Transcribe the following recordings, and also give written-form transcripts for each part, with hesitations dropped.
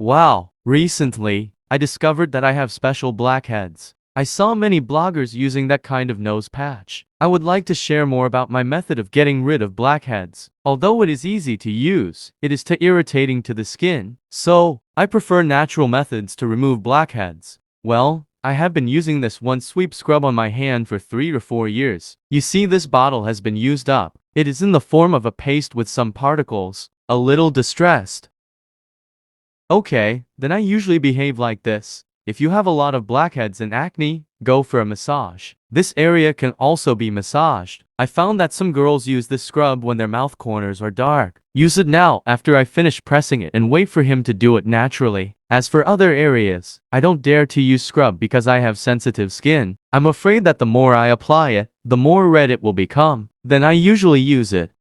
Wow, recently, I discovered that I have special blackheads. I saw many bloggers using that kind of nose patch. I would like to share more about my method of getting rid of blackheads. Although it is easy to use, it is too irritating to the skin. So, I prefer natural methods to remove blackheads. Well, I have been using this one sweep scrub on my hand for 3 or 4 years. You see, this bottle has been used up. It is in the form of a paste with some particles. A little distressed. Okay, then I usually behave like this. If you have a lot of blackheads and acne, go for a massage. This area can also be massaged. I found that some girls use this scrub when their mouth corners are dark. Use it now after I finish pressing it and wait for him to do it naturally. As for other areas, I don't dare to use scrub because I have sensitive skin. I'm afraid that the more I apply it, the more red it will become. Then I usually use it.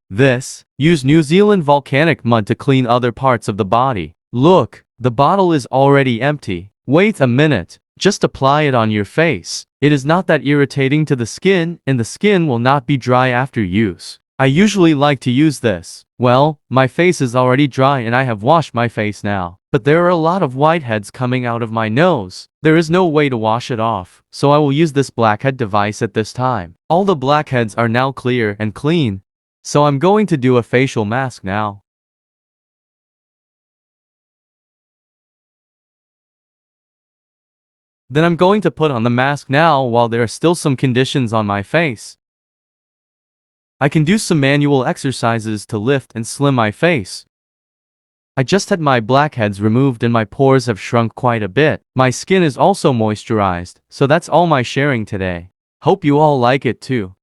Use New Zealand volcanic mud to clean other parts of the body. Look, the bottle is already empty. Wait a minute, just apply it on your face. It is not that irritating to the skin, and the skin will not be dry after use. I usually like to use this. Well, my face is already dry and I have washed my face now. But there are a lot of whiteheads coming out of my nose. There is no way to wash it off, so I will use this blackhead device at this time. All the blackheads are now clear and clean. So I'm going to do a facial mask now. Then I'm going to put on the mask now while there are still some conditions on my face. I can do some manual exercises to lift and slim my face. I just had my blackheads removed and my pores have shrunk quite a bit. My skin is also moisturized, so that's all my sharing today. Hope you all like it too.